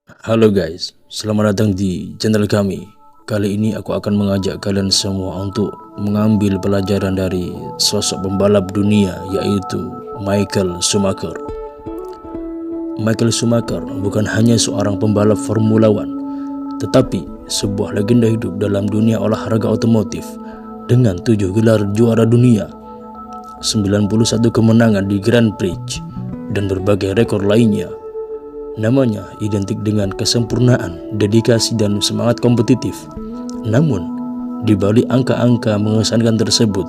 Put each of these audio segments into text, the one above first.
Halo guys, selamat datang di channel kami. Kali ini aku akan mengajak kalian semua untuk mengambil pelajaran dari sosok pembalap dunia, yaitu Michael Schumacher. Michael Schumacher bukan hanya seorang pembalap Formula One, tetapi sebuah legenda hidup dalam dunia olahraga otomotif dengan 7 gelar juara dunia, 91 kemenangan di Grand Prix, dan berbagai rekor lainnya. Namanya identik dengan kesempurnaan, dedikasi, dan semangat kompetitif. Namun, di balik angka-angka mengesankan tersebut,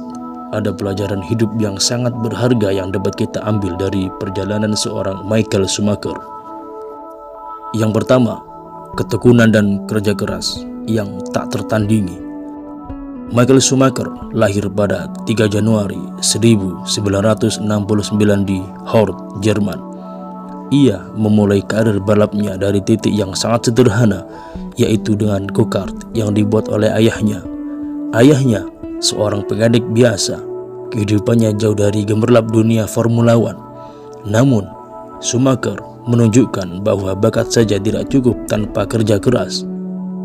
ada pelajaran hidup yang sangat berharga yang dapat kita ambil dari perjalanan seorang Michael Schumacher. Yang pertama, ketekunan dan kerja keras yang tak tertandingi. Michael Schumacher lahir pada 3 Januari 1969 di Hort, Jerman. Ia memulai karir balapnya dari titik yang sangat sederhana, yaitu dengan go-kart yang dibuat oleh ayahnya. Ayahnya seorang pengadek biasa, kehidupannya jauh dari gemerlap dunia Formula One. Namun, Schumacher menunjukkan bahwa bakat saja tidak cukup tanpa kerja keras.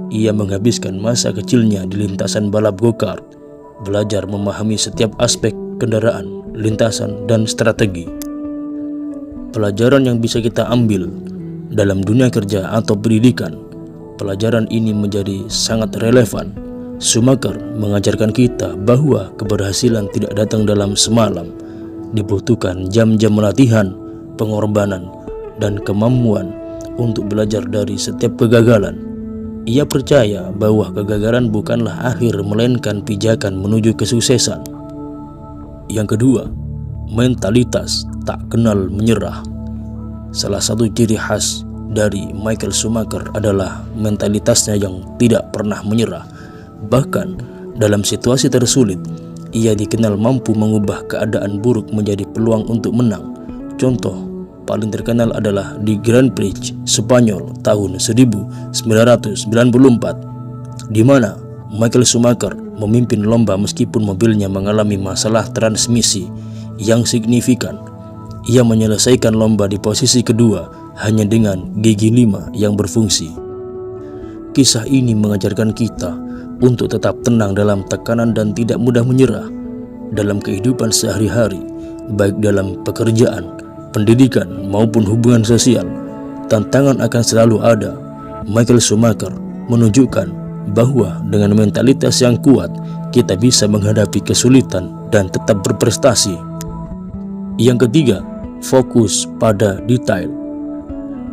Ia menghabiskan masa kecilnya di lintasan balap go-kart, belajar memahami setiap aspek kendaraan, lintasan, dan strategi. Pelajaran yang bisa kita ambil dalam dunia kerja atau pendidikan, pelajaran ini menjadi sangat relevan. Schumacher mengajarkan kita bahwa keberhasilan tidak datang dalam semalam, dibutuhkan jam-jam latihan, pengorbanan, dan kemampuan untuk belajar dari setiap kegagalan. Ia percaya bahwa kegagalan bukanlah akhir, melainkan pijakan menuju kesuksesan. Yang kedua, mentalitas tak kenal menyerah. Salah satu ciri khas dari Michael Schumacher adalah mentalitasnya yang tidak pernah menyerah. Bahkan dalam situasi tersulit, ia dikenal mampu mengubah keadaan buruk menjadi peluang untuk menang. Contoh paling terkenal adalah di Grand Prix Spanyol tahun 1994, di mana Michael Schumacher memimpin lomba meskipun mobilnya mengalami masalah transmisi yang signifikan. Ia menyelesaikan lomba di posisi kedua hanya dengan gigi 5 yang berfungsi. Kisah ini mengajarkan kita untuk tetap tenang dalam tekanan dan tidak mudah menyerah. Dalam kehidupan sehari-hari, baik dalam pekerjaan, pendidikan, maupun hubungan sosial, tantangan akan selalu ada. Michael Schumacher menunjukkan bahwa dengan mentalitas yang kuat, kita bisa menghadapi kesulitan dan tetap berprestasi. Yang ketiga, fokus pada detail.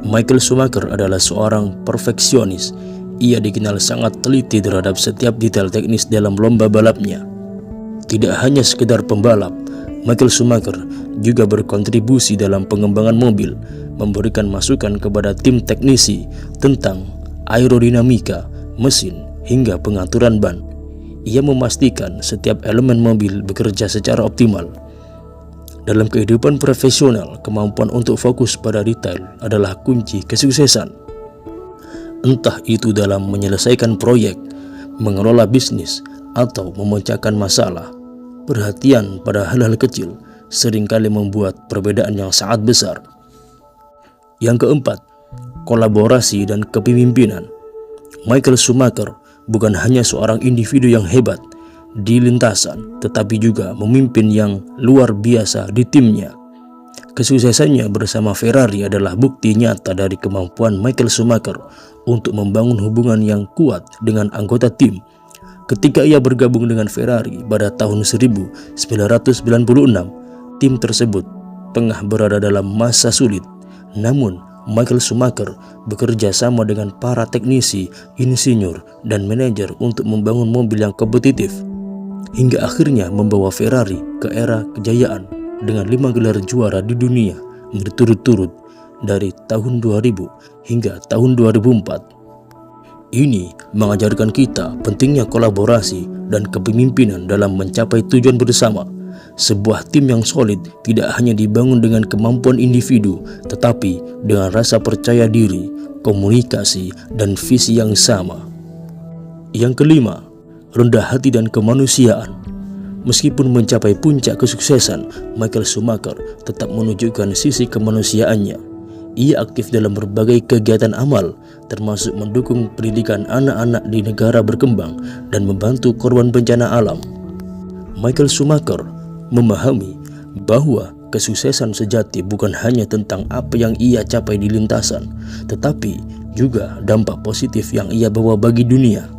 Michael Schumacher adalah seorang perfeksionis. Ia dikenal sangat teliti terhadap setiap detail teknis dalam lomba balapnya. Tidak hanya sekedar pembalap, Michael Schumacher juga berkontribusi dalam pengembangan mobil, memberikan masukan kepada tim teknisi tentang aerodinamika, mesin, hingga pengaturan ban. Ia memastikan setiap elemen mobil bekerja secara optimal. Dalam kehidupan profesional, kemampuan untuk fokus pada detail adalah kunci kesuksesan. Entah itu dalam menyelesaikan proyek, mengelola bisnis, atau memecahkan masalah, perhatian pada hal-hal kecil seringkali membuat perbedaan yang sangat besar. Yang keempat, kolaborasi dan kepemimpinan. Michael Schumacher bukan hanya seorang individu yang hebat di lintasan, tetapi juga memimpin yang luar biasa di timnya. Kesuksesannya bersama Ferrari adalah bukti nyata dari kemampuan Michael Schumacher untuk membangun hubungan yang kuat dengan anggota tim. Ketika ia bergabung dengan Ferrari pada tahun 1996, tim tersebut tengah berada dalam masa sulit. Namun, Michael Schumacher bekerja sama dengan para teknisi, insinyur, dan manajer untuk membangun mobil yang kompetitif, hingga akhirnya membawa Ferrari ke era kejayaan dengan 5 gelar juara di dunia berturut-turut dari tahun 2000 hingga tahun 2004. Ini mengajarkan kita pentingnya kolaborasi dan kepemimpinan dalam mencapai tujuan bersama. Sebuah tim yang solid tidak hanya dibangun dengan kemampuan individu, tetapi dengan rasa percaya diri, komunikasi, dan visi yang sama. Yang kelima, rendah hati dan kemanusiaan. Meskipun mencapai puncak kesuksesan, Michael Schumacher tetap menunjukkan sisi kemanusiaannya. Ia aktif dalam berbagai kegiatan amal, termasuk mendukung pendidikan anak-anak di negara berkembang dan membantu korban bencana alam. Michael Schumacher memahami bahwa kesuksesan sejati bukan hanya tentang apa yang ia capai di lintasan, tetapi juga dampak positif yang ia bawa bagi dunia.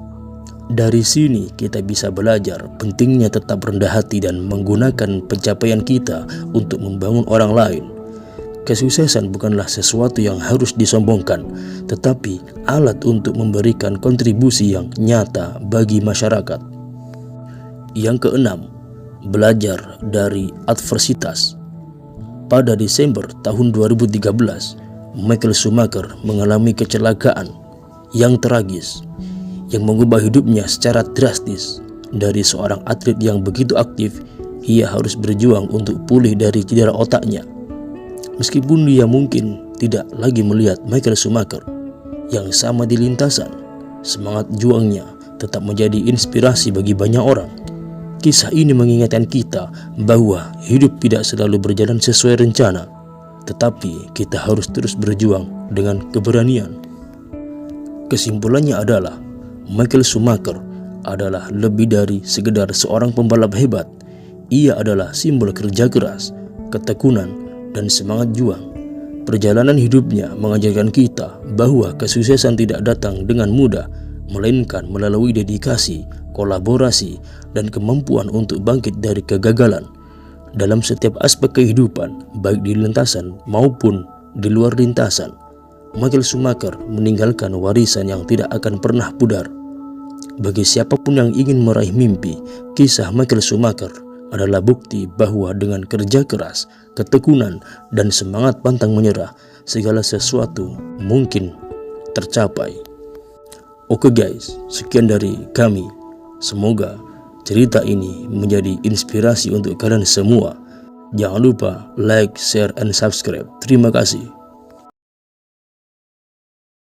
Dari sini kita bisa belajar pentingnya tetap rendah hati dan menggunakan pencapaian kita untuk membangun orang lain. Kesuksesan bukanlah sesuatu yang harus disombongkan, tetapi alat untuk memberikan kontribusi yang nyata bagi masyarakat. Yang keenam, belajar dari adversitas. Pada Desember tahun 2013, Michael Schumacher mengalami kecelakaan yang tragis yang mengubah hidupnya secara drastis. Dari seorang atlet yang begitu aktif, ia harus berjuang untuk pulih dari cedera otaknya. Meskipun dia mungkin tidak lagi melihat Michael Schumacher yang sama di lintasan, semangat juangnya tetap menjadi inspirasi bagi banyak orang. Kisah ini mengingatkan kita bahwa hidup tidak selalu berjalan sesuai rencana, tetapi kita harus terus berjuang dengan keberanian. Kesimpulannya adalah Michael Schumacher adalah lebih dari sekedar seorang pembalap hebat. Ia adalah simbol kerja keras, ketekunan, dan semangat juang. Perjalanan hidupnya mengajarkan kita bahwa kesuksesan tidak datang dengan mudah, melainkan melalui dedikasi, kolaborasi, dan kemampuan untuk bangkit dari kegagalan. Dalam setiap aspek kehidupan, baik di lintasan maupun di luar lintasan, Michael Schumacher meninggalkan warisan yang tidak akan pernah pudar. Bagi siapapun yang ingin meraih mimpi, kisah Michael Schumacher adalah bukti bahwa dengan kerja keras, ketekunan, dan semangat pantang menyerah, segala sesuatu mungkin tercapai. Oke guys, sekian dari kami. Semoga cerita ini menjadi inspirasi untuk kalian semua. Jangan lupa like, share, and subscribe. Terima kasih.